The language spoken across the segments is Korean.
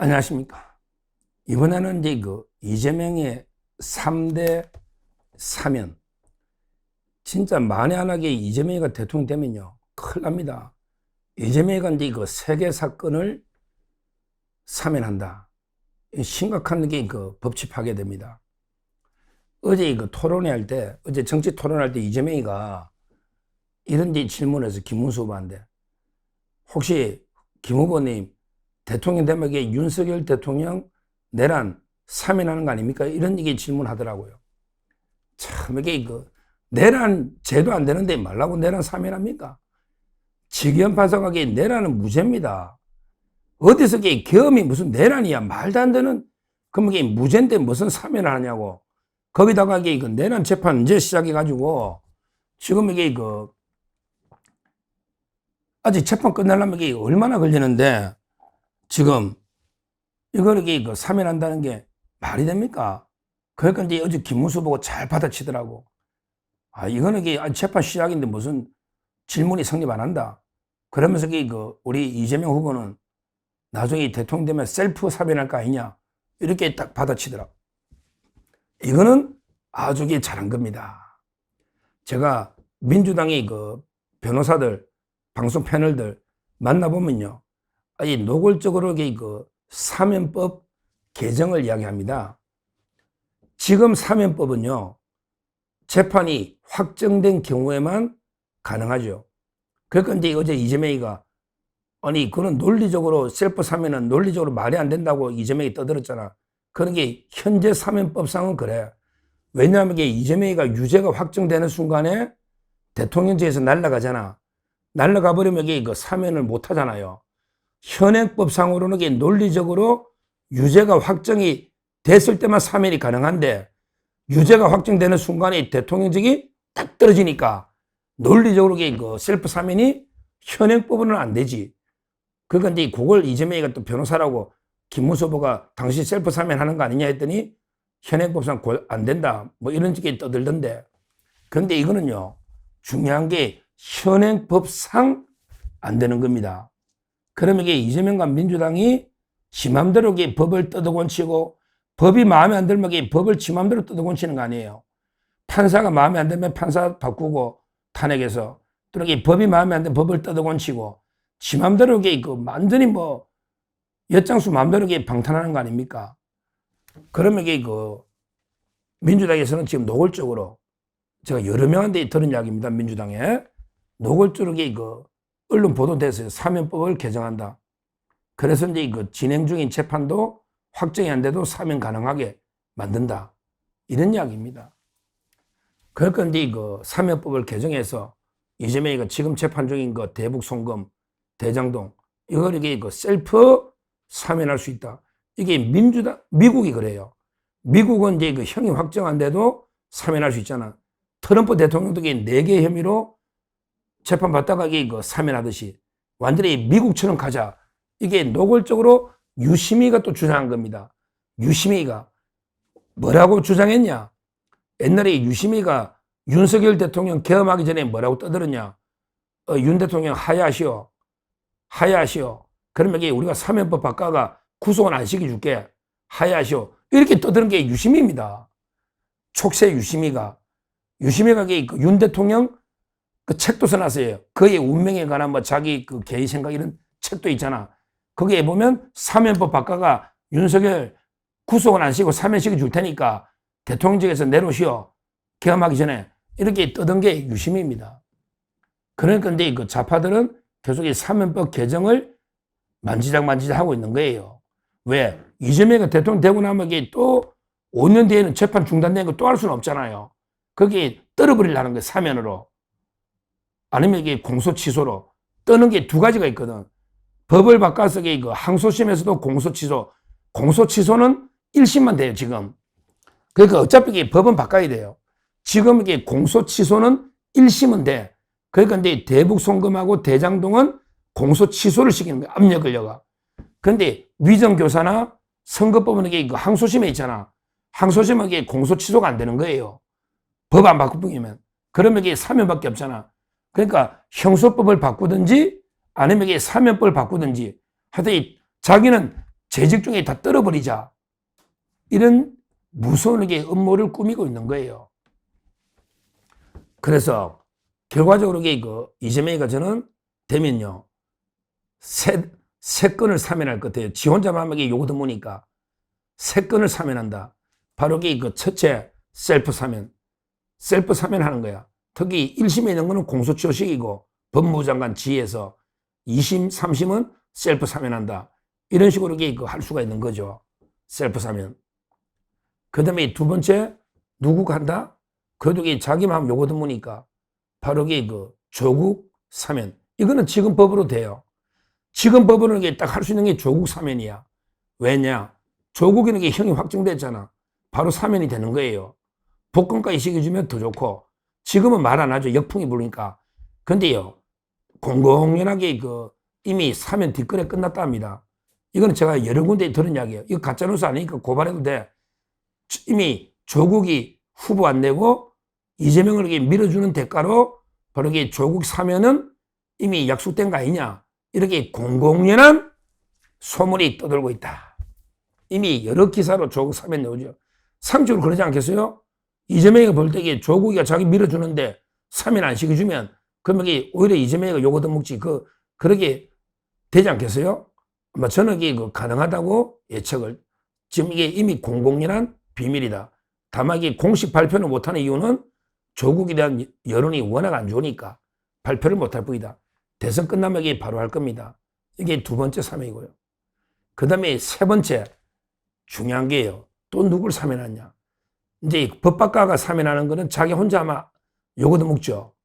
안녕하십니까. 이번에는 이제 이재명의 3대 사면. 진짜 만에 하나게 이재명이가 대통령 되면요, 큰일 납니다. 이재명이가 이제 세계 사건을 사면한다. 심각한 게 법치 파괴됩니다. 어제 토론회 할 때, 어제 정치 토론할 때 이재명이가 이런 질문을 해서 김문수 후보한테, 혹시 김 후보님 대통령 되면 윤석열 대통령 내란 사면하는 거 아닙니까? 이런 질문하더라고요. 참 이게 내란 제도 안 되는데 말라고 내란 사면합니까? 직위원 판사가 내란은 무죄입니다. 어디서 계엄이 무슨 내란이야? 말도 안 되는. 그럼 무죄인데 무슨 사면을 하냐고. 거기다가 내란 재판 이제 시작해가지고 지금 아직 재판 끝나려면 얼마나 걸리는데 지금 이거를 사면한다는 게 말이 됩니까? 그러니까 이제 어제 김문수 보고 잘 받아치더라고. 이거는 재판 시작인데 무슨 질문이 성립 안 한다. 그러면서 우리 이재명 후보는 나중에 대통령 되면 셀프 사면할 거 아니냐. 이렇게 딱 받아치더라고. 이거는 아주 잘한 겁니다. 제가 민주당의 변호사들, 방송 패널들 만나보면요. 노골적으로 사면법 개정을 이야기합니다. 지금 사면법은요, 재판이 확정된 경우에만 가능하죠. 그러니까 이제 어제 이재명이가 그거는 논리적으로 셀프 사면은 논리적으로 말이 안 된다고 이재명이 떠들었잖아. 그런 게 현재 사면법상은 그래. 왜냐하면 이재명이가 유죄가 확정되는 순간에 대통령제에서 날아가잖아. 날아가 버리면 사면을 못 하잖아요. 현행법상으로는 논리적으로 유죄가 확정이 됐을 때만 사면이 가능한데 유죄가 확정되는 순간에 대통령직이 딱 떨어지니까 논리적으로 셀프 사면이 현행법으로는 안 되지. 그러니까 이제 그걸 이재명이가 또 변호사라고 김문수 후보가 당신 셀프 사면 하는 거 아니냐 했더니 현행법상 안 된다. 뭐 이런 식의 떠들던데. 그런데 이거는요, 중요한 게 현행법상 안 되는 겁니다. 그러면 이재명과 민주당이 지 맘대로 법을 떠들곤치고 법이 마음에 안 들면 법을 지 맘대로 떠들곤치는 거 아니에요. 판사가 마음에 안 들면 판사 바꾸고 탄핵해서 또 법이 마음에 안 들면 법을 떠들곤치고 지 맘대로 완전히 엿장수 맘대로 방탄하는 거 아닙니까? 그러면 민주당에서는 지금 노골적으로 제가 여러 명한테 들은 이야기입니다. 민주당에 노골적으로 언론 보도돼서 사면법을 개정한다. 그래서 이제 진행 중인 재판도 확정이 안 돼도 사면 가능하게 만든다. 이런 이야기입니다. 그러니까 이제 사면법을 개정해서 이재명이가 지금 재판 중인 대북 송금, 대장동 이걸 셀프 사면할 수 있다. 이게 미국이 그래요. 미국은 이제 형이 확정 안 돼도 사면할 수 있잖아. 트럼프 대통령도 4개 혐의로 재판 받다가 사면하듯이 완전히 미국처럼 가자. 이게 노골적으로 유심히가 또 주장한 겁니다. 유심히가 뭐라고 주장했냐? 옛날에 유심히가 윤석열 대통령 계엄하기 전에 뭐라고 떠들었냐? 윤 대통령 하야하시오. 하야하시오. 그러면 우리가 사면법 바꿔가 구속은 안 시켜줄게. 하야하시오. 이렇게 떠드는 게 유심히입니다. 촉새 유심히가. 유심히가 윤 대통령 그 책도 써놨어요. 그의 운명에 관한 자기 개인 생각 이런 책도 있잖아. 거기에 보면 사면법 바꿔가 윤석열 구속은 안 시키고 사면시켜 줄 테니까 대통령직에서 내놓으시오. 계엄하기 전에. 이렇게 떠든 게 유심히입니다. 그러니까 이제 좌파들은 계속 이 사면법 개정을 만지작 하고 있는 거예요. 왜? 이재명이 대통령 되고 나면 또 5년 뒤에는 재판 중단된 거 또 할 수는 없잖아요. 거기에 떨어버리려는 거예요. 사면으로. 아니면 공소 취소로. 떠는 게 2가지가 있거든. 법을 바꿔서 항소심에서도 공소 취소. 공소 취소는 1심만 돼요, 지금. 그러니까 어차피 법은 바꿔야 돼요. 지금 공소 취소는 1심은 돼. 그러니까 이제 대북 송금하고 대장동은 공소 취소를 시키는 거야. 압력 걸려가. 그런데 위정교사나 선거법은 항소심에 있잖아. 항소심은 공소 취소가 안 되는 거예요. 법 안 바꾸면. 그러면 사면밖에 없잖아. 그러니까 형소법을 바꾸든지 아니면 사면법을 바꾸든지 하여튼 자기는 재직 중에 다 떨어버리자. 이런 무서운 음모를 꾸미고 있는 거예요. 그래서 결과적으로 이재명이가 저는 되면요. 세 건을 사면할 것 같아요. 지 혼자만 하면 요거도 뭐니까. 세 건을 사면한다. 바로 첫째, 셀프 사면. 셀프 사면하는 거야. 특히 1심에 있는 거는 공소처식이고 법무부 장관 지휘에서 2심, 3심은 셀프 사면한다. 이런 식으로 할 수가 있는 거죠. 셀프 사면. 그 다음에 두 번째, 누구가 한다? 그래도 자기만 하면 요거도 뭐니까. 바로 조국 사면. 이거는 지금 법으로 돼요. 지금 법으로 딱 할 수 있는 게 조국 사면이야. 왜냐? 조국에는 형이 확정됐잖아. 바로 사면이 되는 거예요. 복권까지 시켜주면 더 좋고, 지금은 말 안 하죠. 역풍이 부르니까. 근데요, 공공연하게 이미 사면 뒷거래 끝났다 합니다. 이거는 제가 여러 군데에 들은 이야기예요. 이거 가짜뉴스 아니니까 고발해도 돼. 이미 조국이 후보 안 내고 이재명을 밀어주는 대가로 바로 조국 사면은 이미 약속된 거 아니냐. 이렇게 공공연한 소문이 떠돌고 있다. 이미 여러 기사로 조국 사면 나오죠. 상식으로 그러지 않겠어요? 이재명이가 볼 때 조국이가 자기 밀어주는데 사면 안 시켜주면 그러면 오히려 이재명이가 요거도 먹지. 그렇게 되지 않겠어요? 아마 저는 가능하다고 예측을. 지금 이게 이미 공공연한 비밀이다. 다만 공식 발표는 못하는 이유는 조국에 대한 여론이 워낙 안 좋으니까 발표를 못할 뿐이다. 대선 끝나면 바로 할 겁니다. 이게 두 번째 사면이고요. 그 다음에 세 번째 중요한 게요. 또 누굴 사면하냐. 이제 법학과가 사면하는 거는 자기 혼자 아마 요거도 묵죠.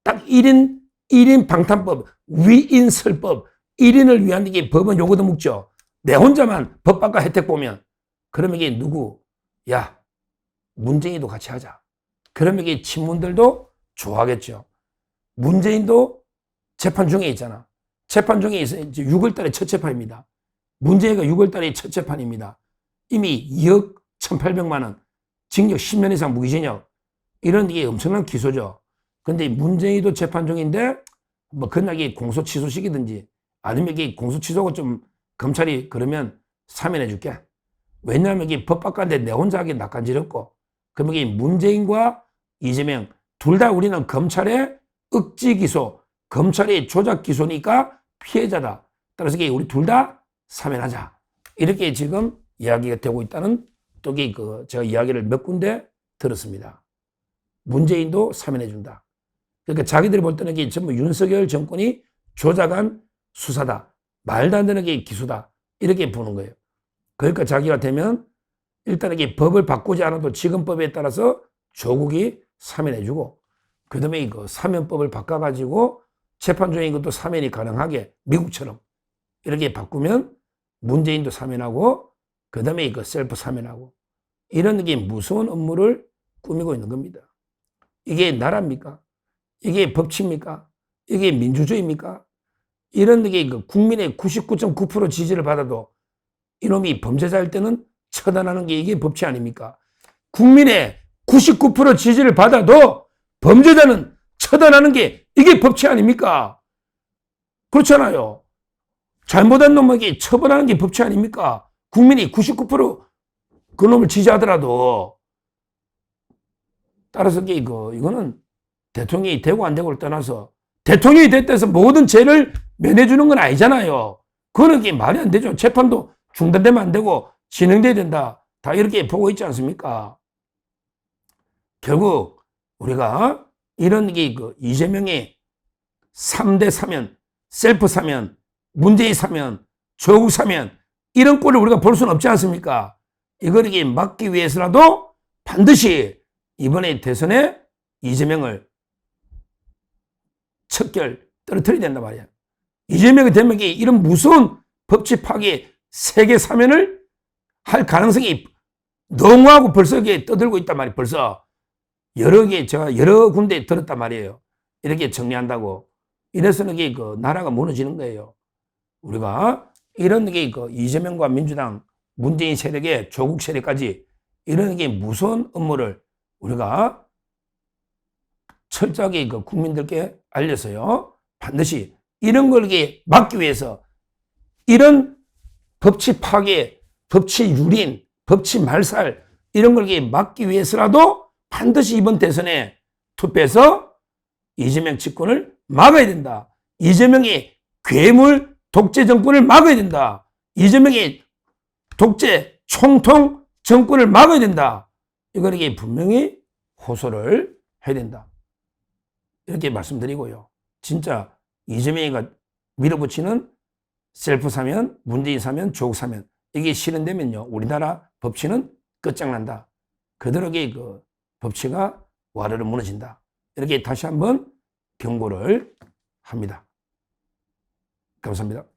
딱 1인 방탄법, 위인설법, 1인을 위한 이게 법은 요거도 묵죠. 내 혼자만 법학과 혜택 보면 그러면 이게 누구? 야, 문재인도 같이 하자. 그러면 이게 친문들도 좋아하겠죠. 문재인도 재판 중에 있잖아. 재판 중에 있어. 이제 6월 달에 첫 재판입니다. 문재인가 6월 달에 첫 재판입니다. 이미 2억 1,800만 원, 징역 10년 이상 무기징역. 이런 게 엄청난 기소죠. 근데 문재인도 재판 중인데 뭐 그날 공소 취소시키든지 아니면 이게 공소 취소가 좀 검찰이 그러면 사면해 줄게. 왜냐하면 이게 법학과인데 내 혼자 하기 낯간지럽고 그러면 이게 문재인과 이재명 둘 다 우리는 검찰의 억지 기소, 검찰의 조작 기소니까 피해자다. 따라서 이게 우리 둘 다 사면하자. 이렇게 지금 이야기가 되고 있다는 또 제가 이야기를 몇 군데 들었습니다. 문재인도 사면해준다. 그러니까 자기들이 볼 때는 이게 전부 윤석열 정권이 조작한 수사다. 말도 안 되는 게 기소다. 이렇게 보는 거예요. 그러니까 자기가 되면 일단 이게 법을 바꾸지 않아도 지금 법에 따라서 조국이 사면해주고 그 다음에 이거 사면법을 바꿔가지고 재판 중인 것도 사면이 가능하게 미국처럼 이렇게 바꾸면 문재인도 사면하고 그 다음에 이거 셀프 사면하고 이런 게 무서운 업무를 꾸미고 있는 겁니다. 이게 나라입니까? 이게 법치입니까? 이게 민주주의입니까? 이런 게 국민의 99.9% 지지를 받아도 이놈이 범죄자일 때는 처단하는 게 이게 법치 아닙니까? 국민의 99% 지지를 받아도 범죄자는 처단하는 게 이게 법치 아닙니까? 그렇잖아요. 잘못한 놈에게 처벌하는 게 법치 아닙니까? 국민이 99% 그놈을 지지하더라도 따라서 이거는 대통령이 되고 안 되고를 떠나서 대통령이 됐다 해서 모든 죄를 면해주는 건 아니잖아요. 그거는 말이 안 되죠. 재판도 중단되면 안 되고 진행돼야 된다. 다 이렇게 보고 있지 않습니까? 결국 우리가 이런 이재명의 3대 사면, 셀프 사면, 문재인 사면, 조국 사면 이런 꼴을 우리가 볼 수는 없지 않습니까? 이걸 막기 위해서라도 반드시 이번에 대선에 이재명을 척결 떨어뜨려야 된단 말이야. 이재명이 되면 이런 무서운 법치 파괴 세계 사면을 할 가능성이 너무하고 벌써 떠들고 있단 말이에요. 벌써 제가 여러 군데 들었단 말이에요. 이렇게 정리한다고. 이래서는 나라가 무너지는 거예요. 우리가 이런 이재명과 민주당, 문재인 세력의 조국 세력까지 이런 무서운 업무를 우리가 철저하게 국민들께 알려서요. 반드시 이런 걸 막기 위해서 이런 법치 파괴, 법치 유린, 법치 말살 이런 걸 막기 위해서라도 반드시 이번 대선에 투표해서 이재명 집권을 막아야 된다. 이재명이 괴물 독재 정권을 막아야 된다. 이재명이 독재 총통 정권을 막아야 된다. 이거를 분명히 호소를 해야 된다. 이렇게 말씀드리고요. 진짜 이재명이가 밀어붙이는 셀프 사면, 문재인 사면, 조국 사면 이게 실현되면요. 우리나라 법치는 끝장난다. 그대로 그 법치가 와르르 무너진다. 이렇게 다시 한번 경고를 합니다. 감사합니다.